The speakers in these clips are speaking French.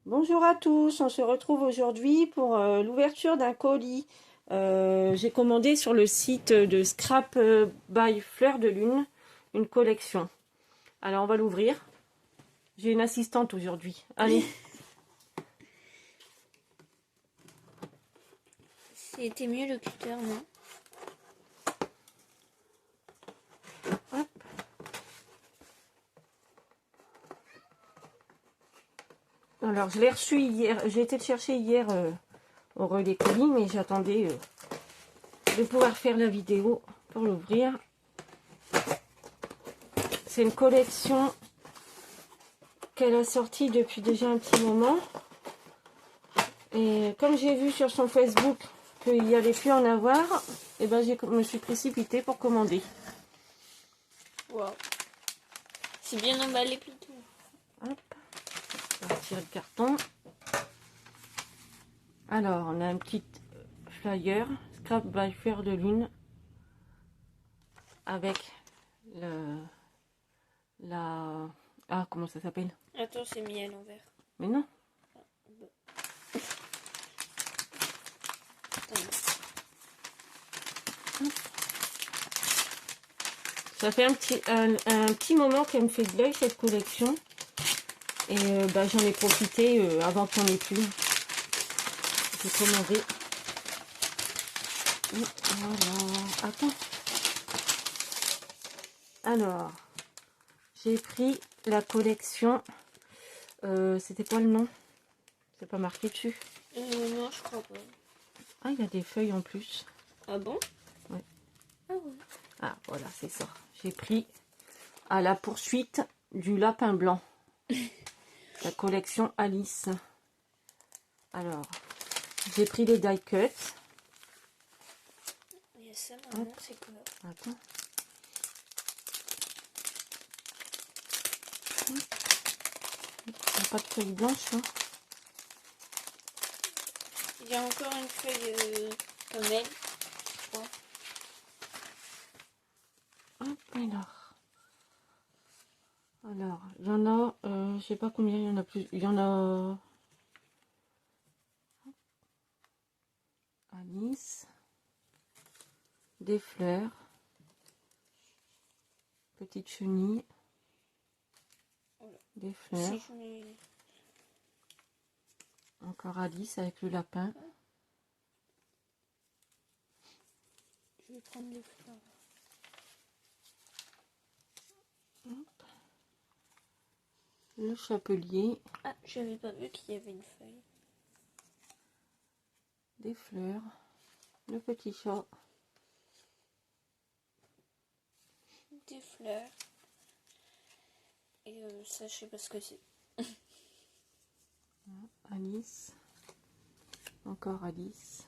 Bonjour à tous, on se retrouve aujourd'hui pour l'ouverture d'un colis. J'ai commandé sur le site de Scrap by Fleur de Lune une collection. Alors on va l'ouvrir. J'ai une assistante aujourd'hui. Allez. C'était mieux le cutter, non? Hop. Alors je l'ai reçu hier. J'ai été le chercher hier au relais colis, mais j'attendais de pouvoir faire la vidéo pour l'ouvrir. C'est une collection qu'elle a sortie depuis déjà un petit moment. Et comme j'ai vu sur son Facebook qu'il n'y avait plus en avoir, et ben je me suis précipitée pour commander. Wow. C'est bien emballé plutôt. Hop, on va retirer le carton. Alors, on a un petit flyer, Scrap by Fleur de Lune, avec comment ça s'appelle? Attends, c'est mis à l'envers. Mais non. Ça fait un petit moment qu'elle me fait de l'œil cette collection. Et j'en ai profité avant qu'on ait plus. J'ai commandé. Voilà. Attends. Alors, j'ai pris la collection. C'était quoi le nom? C'est pas marqué dessus. Non, je crois pas. Ah, il y a des feuilles en plus. Ah bon? Ouais. Ah ouais. Ah, voilà, c'est ça. J'ai pris à la poursuite du lapin blanc. La collection Alice. Alors, j'ai pris les die cuts. Il y a ça maintenant, c'est quoi? Attends. Il n'y a pas de feuille blanche, hein. Il y a encore une feuille comme elle, je crois. Hop, alors, il y en a, je sais pas combien il y en a plus. Il y en a Alice, des fleurs, petite chenille, des fleurs, Si je mets... encore Alice avec le lapin. Je vais prendre les fleurs. Le chapelier, Ah, j'avais pas vu qu'il y avait une feuille. des fleurs, le petit chat, Des fleurs. Et ça, je sais pas ce que c'est. Alice, encore Alice.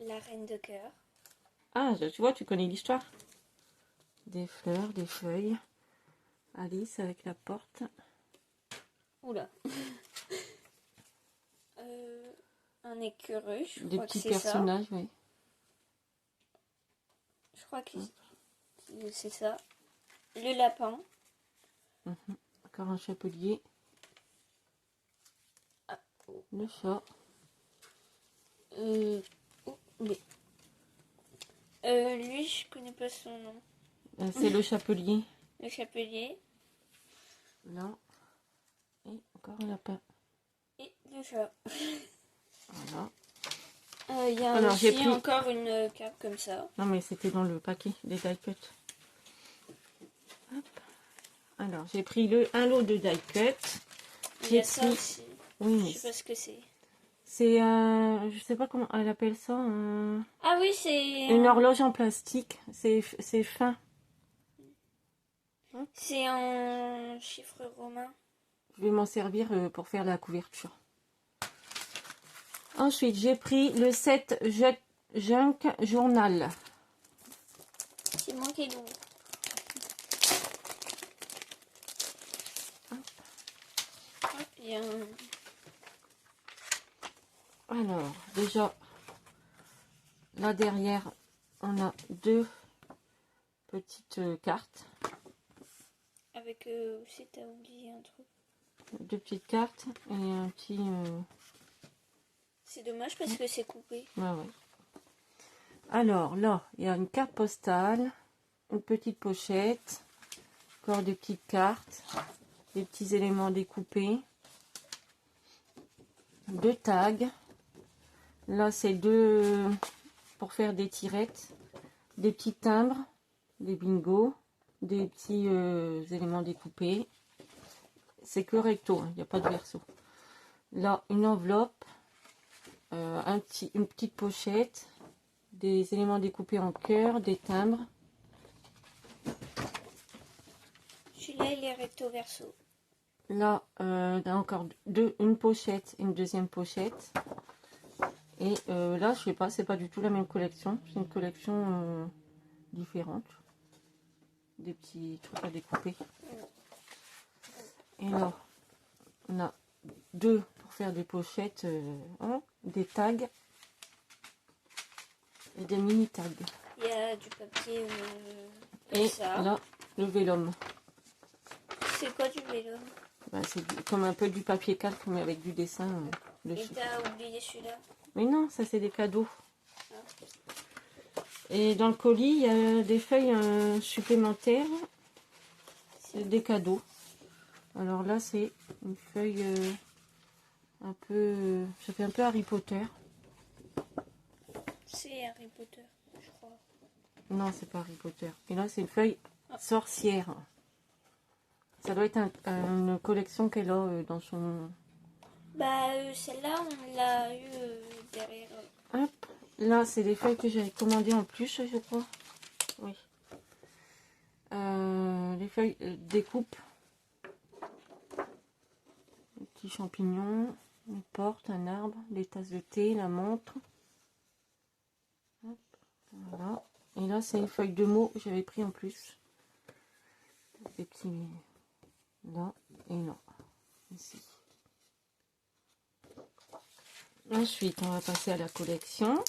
La reine de cœur. Ah, tu vois, tu connais l'histoire. Des fleurs, des feuilles. Alice avec la porte. Oula. Un écureuil, je Des crois que petits c'est ça. personnages, oui. Je crois que c'est ça. Le lapin. Encore un chapelier. Ah, oh. Le chat. Lui, je connais pas son nom. C'est le chapelier. Le chapelier Là. Et encore un lapin. et le chat. Voilà. Il y a Alors, j'ai aussi pris... encore une carte comme ça. Non, mais c'était dans le paquet des die cuts. Hop. Alors, j'ai pris un lot de die cuts. Il y a ça aussi. Oui, Je mais sais pas ce que c'est. c'est je sais pas comment elle appelle ça. Ah oui, c'est... Une horloge en plastique. C'est fin. C'est un chiffre romain. Je vais m'en servir pour faire la couverture. Ensuite, j'ai pris le set Junk Journal. C'est moi qui l'ouvre. Il y a un... Alors, déjà, là derrière, on a deux petites cartes. Avec aussi, t'as oublié un truc. 2 petites cartes et un petit... C'est dommage parce que c'est coupé. Ouais, ouais. Alors là, il y a une carte postale, une petite pochette, encore des petites cartes, des petits éléments découpés, 2 tags. Là, c'est 2 pour faire des tirettes, des petits timbres, des bingos, des petits éléments découpés. C'est que recto, il n'y a pas de verso. Là, une enveloppe, une petite pochette, des éléments découpés en cœur, des timbres. Celui-là, il est recto verso. Là, encore une pochette, une deuxième pochette. Et là, je sais pas, c'est pas du tout la même collection. C'est une collection différente. Des petits trucs à découper. Et là, on a 2 pour faire des pochettes, des tags et des mini tags. Il y a du papier Et ça. là, le vélum. C'est quoi du vélo? Ben, c'est comme un peu du papier calque, mais avec du dessin Et dessus. t'as oublié celui-là? Mais non, ça c'est des cadeaux. Ah. Et dans le colis, il y a des feuilles supplémentaires. C'est des cadeaux. Alors là, c'est une feuille un peu... ça fait un peu Harry Potter. C'est Harry Potter, je crois. Non, c'est pas Harry Potter. Et là, c'est une feuille sorcière. Ça doit être une collection qu'elle a dans son... Bah, celle-là, on l'a eu derrière. Hop. Là, c'est des feuilles que j'avais commandées en plus, je crois. Oui. Les feuilles découpe. Les petits champignons, une porte, un arbre, des tasses de thé, la montre. Hop. Voilà. Et là, c'est une feuille de mots que j'avais pris en plus. Des petits... là et là. Ici. Ensuite, on va passer à la collection.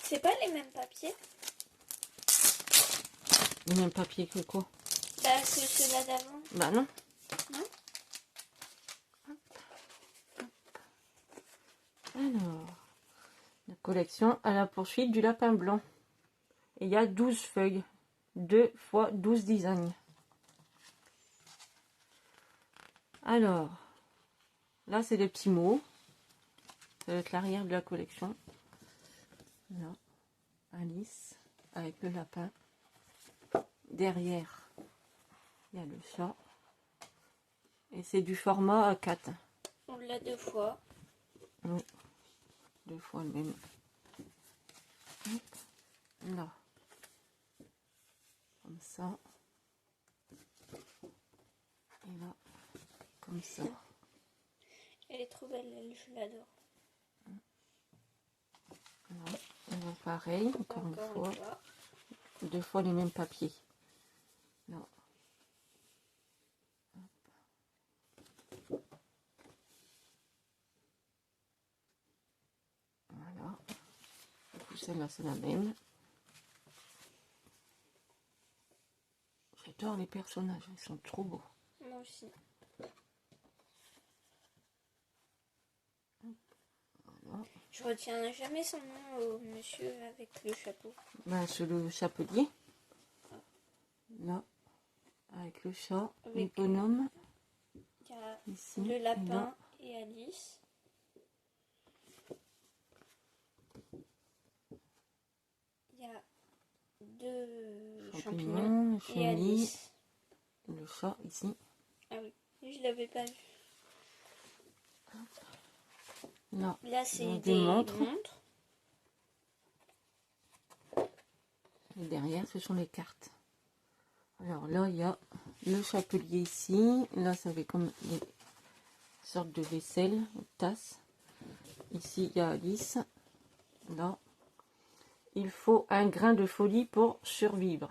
C'est pas les mêmes papiers? Le même papier que quoi? Bah, que ceux-là d'avant. Bah non. Non? Alors, la collection à la poursuite du lapin blanc. Et il y a 12 feuilles. 2 fois 12 designs. Alors, là c'est des petits mots. Ça va être l'arrière de la collection. Là, Alice avec le lapin. Derrière, il y a le chat. Et c'est du format A4. On l'a 2 fois. Oui, 2 fois le même. Hop, là, comme ça. Et là, comme ça. Elle est trop belle, elle, je l'adore. Là, et là, pareil, encore une Encore fois. une fois. 2 fois les mêmes papiers. Là. Voilà. Du coup, celle-là, c'est la même. J'adore les personnages, ils sont trop beaux. Moi aussi. Voilà. Je retiens jamais son nom au monsieur avec le chapeau. Ben, c'est le chapelier. Là, avec le chat, Avec les bonhommes. Il y a Ici, le et lapin là. et Alice. Il y a 2 champignons Le et chenille, Alice. le chat ici. Ah oui, je l'avais pas vu. Là, Là, c'est des des montres. montres. Et derrière, ce sont les cartes. Alors là, il y a le chapelier ici. Là, ça fait comme des sortes de vaisselle, une tasse. Ici, il y a Alice. Là, il faut un grain de folie pour survivre.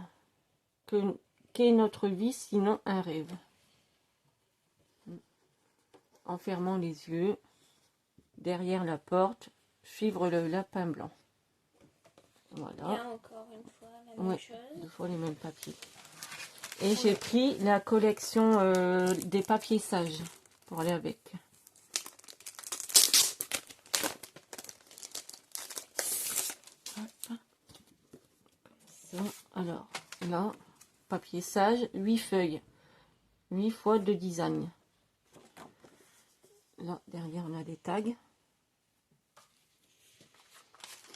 Qu'est notre vie sinon un rêve? En fermant les yeux, derrière la porte, suivre le lapin blanc. Il y Voilà. a encore une fois la même Ouais, chose. 2 fois les mêmes papiers. Et j'ai pris la collection des papiers sages pour aller avec. Hop. Ça. Alors, là, papier sage, 8 feuilles. 8 fois 2 designs. Là, derrière, on a des tags.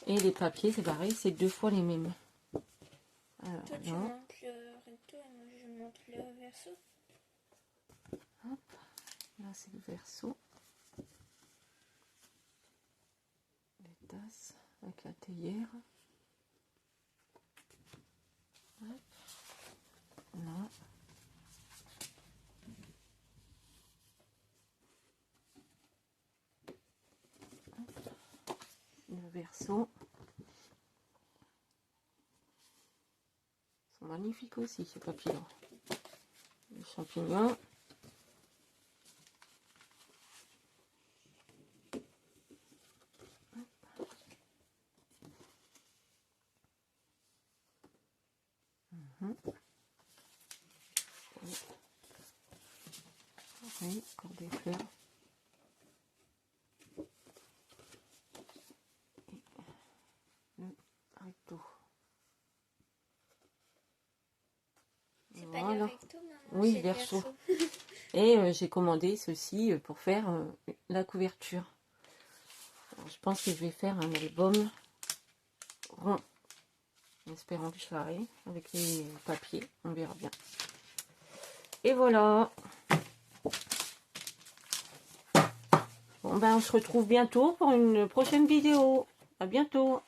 Et les papiers, c'est pareil, c'est 2 fois les mêmes. Alors, toi, tu là. montes le recto et moi, je monte le verso. Hop. Là, c'est le verso. Les tasses avec la théière. Hop. Là. Hop. Le verso. Ils sont magnifiques aussi, ces papiers-là. Les champignons. Oui, encore des fleurs. Et le recto. C'est pas le Voilà. recto, maman, Oui, c'est le verso. verso. Et j'ai commandé ceci pour faire la couverture. Alors, je pense que je vais faire un album rond. En espérant que je l'arrive avec les papiers. On verra bien. Et voilà. Bon ben on se retrouve bientôt pour une prochaine vidéo. À bientôt.